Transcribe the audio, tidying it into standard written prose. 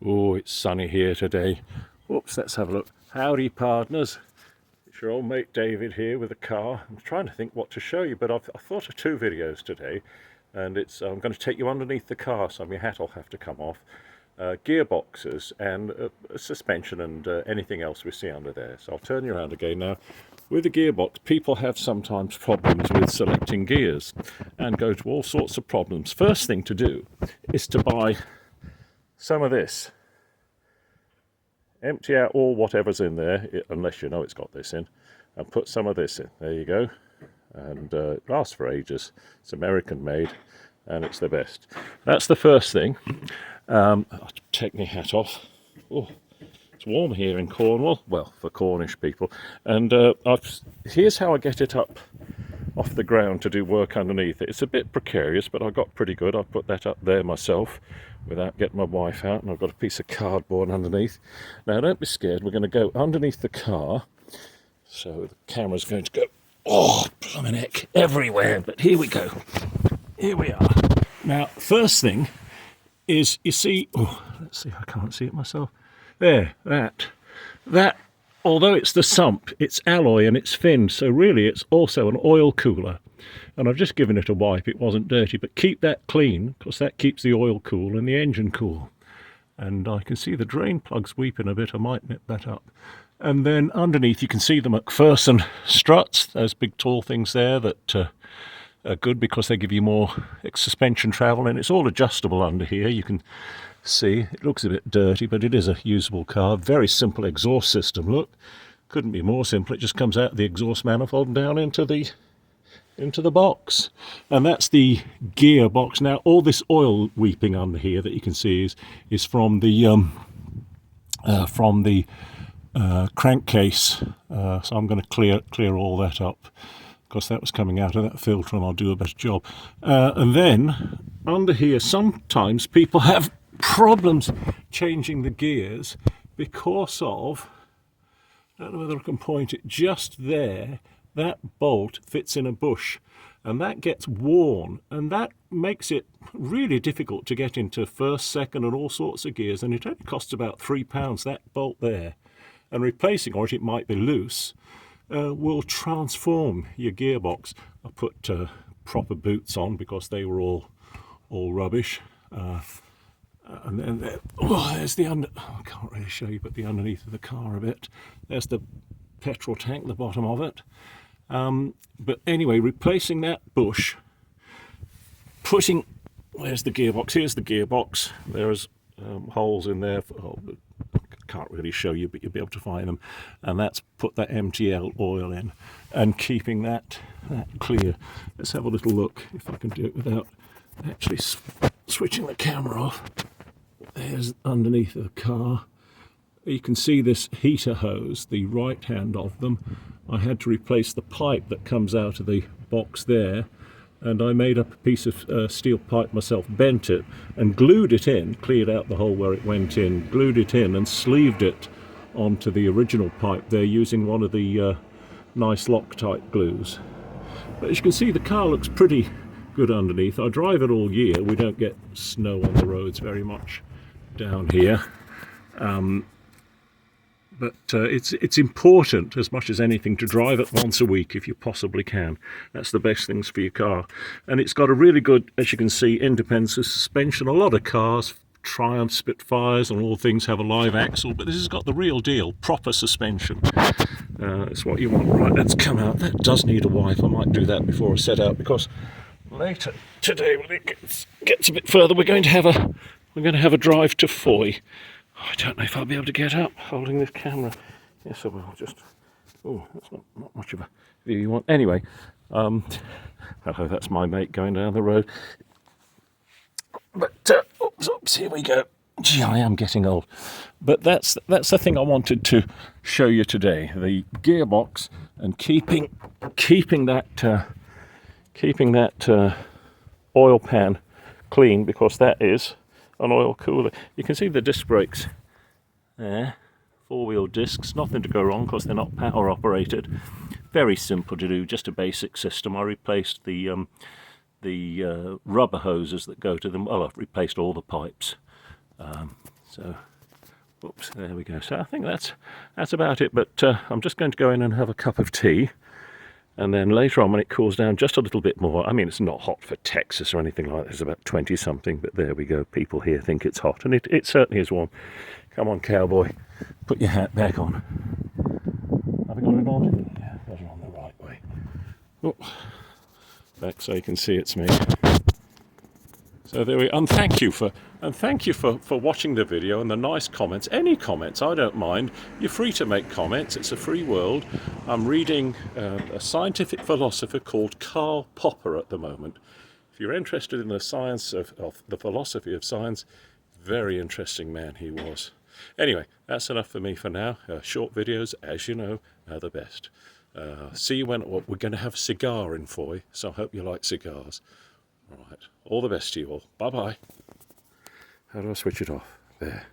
Oh, it's sunny here today. Whoops, let's have a look. Howdy, partners. It's your old mate David here with a car. I'm trying to think what to show you, but I've thought of two videos today, and I'm going to take you underneath the car, so your hat will have to come off. Gearboxes and suspension and anything else we see under there. So I'll turn you around again now. With the gearbox, people have sometimes problems with selecting gears and go to all sorts of problems. First thing to do is to buy some of this. Empty out all whatever's in there, unless you know it's got this in, and put some of this in. There you go. And it lasts for ages. It's American made and it's the best. That's the first thing. I'll take my hat off. Oh, it's warm here in Cornwall, well, for Cornish people. And here's how I get it up off the ground to do work underneath it. It's a bit precarious, but I got pretty good. I put that up there myself without getting my wife out, and I've got a piece of cardboard underneath. Now don't be scared, we're going to go underneath the car, so the camera's going to go, oh, blimmin' heck, everywhere, but here we go. Here we are. Now, first thing is, you see, oh, let's see, I can't see it myself. There, that, although it's the sump, it's alloy and it's finned, so really it's also an oil cooler. And I've just given it a wipe, it wasn't dirty, but keep that clean, because that keeps the oil cool and the engine cool. And I can see the drain plugs weeping a bit, I might nip that up. And then underneath you can see the McPherson struts, those big tall things there that are good because they give you more suspension travel, and it's all adjustable under here. You can see, it looks a bit dirty, but it is a usable car. Very simple exhaust system, look. Couldn't be more simple, it just comes out of the exhaust manifold and down into the box. And that's the gearbox. Now all this oil weeping under here that you can see is from the crankcase. So I'm going to clear all that up, because that was coming out of that filter, and I'll do a better job. And then under here sometimes people have problems changing the gears because of, I don't know whether I can point it, just there, that bolt fits in a bush and that gets worn, and that makes it really difficult to get into first, second and all sorts of gears, and it only costs about £3, that bolt there. And replacing, or it might be loose, will transform your gearbox. I put proper boots on because they were all rubbish. And then there's the I can't really show you, but the underneath of the car a bit. There's the petrol tank, the bottom of it. But anyway, replacing that bush, where's the gearbox? Here's the gearbox. There's holes in there. I can't really show you, but you'll be able to find them. And that's put that MTL oil in and keeping that clear. Let's have a little look if I can do it without actually switching the camera off. There's underneath the car. You can see this heater hose, the right hand of them. I had to replace the pipe that comes out of the box there, and I made up a piece of steel pipe myself, bent it and glued it in, cleared out the hole where it went in, glued it in and sleeved it onto the original pipe there using one of the nice Loctite glues. But as you can see, the car looks pretty good underneath. I drive it all year. We don't get snow on the roads very much down here. But it's important as much as anything to drive it once a week if you possibly can. That's the best things for your car. And it's got a really good, as you can see, independent suspension. A lot of cars, Triumph, Spitfires and all things have a live axle, but this has got the real deal, proper suspension. It's what you want. Right, let's come out. That does need a wipe. I might do that before I set out, because later today, when it gets a bit further, we're going to have a drive to Foy. I don't know if I'll be able to get up holding this camera. Yes, I will. Just, oh, that's not much of a view you want. Anyway, hello, that's my mate going down the road. But oops, here we go. Gee, I am getting old. But that's the thing I wanted to show you today: the gearbox and keeping that oil pan clean, because that is an oil cooler. You can see the disc brakes there, four-wheel discs, nothing to go wrong because they're not power operated. Very simple to do, just a basic system. I replaced the rubber hoses that go to them. Well, I've replaced all the pipes. So Oops, there we go. So I think that's about it, but I'm just going to go in and have a cup of tea, and then later on when it cools down just a little bit more, I mean it's not hot for Texas or anything like that, it's about 20 something, but there we go, people here think it's hot, and it certainly is warm. Come on, cowboy, put your hat back on. Have I got it on? Yeah, got it on the right way. Oh, back so you can see it's me. So there we, and thank you for watching the video and the nice comments. Any comments, I don't mind. You're free to make comments. It's a free world. I'm reading a scientific philosopher called Karl Popper at the moment. If you're interested in the science of the philosophy of science, very interesting man he was. Anyway, that's enough for me for now. Short videos, as you know, are the best. See you when we're going to have a cigar in Foy, so I hope you like cigars. All right, all the best to you all. Bye-bye. How do I switch it off? There.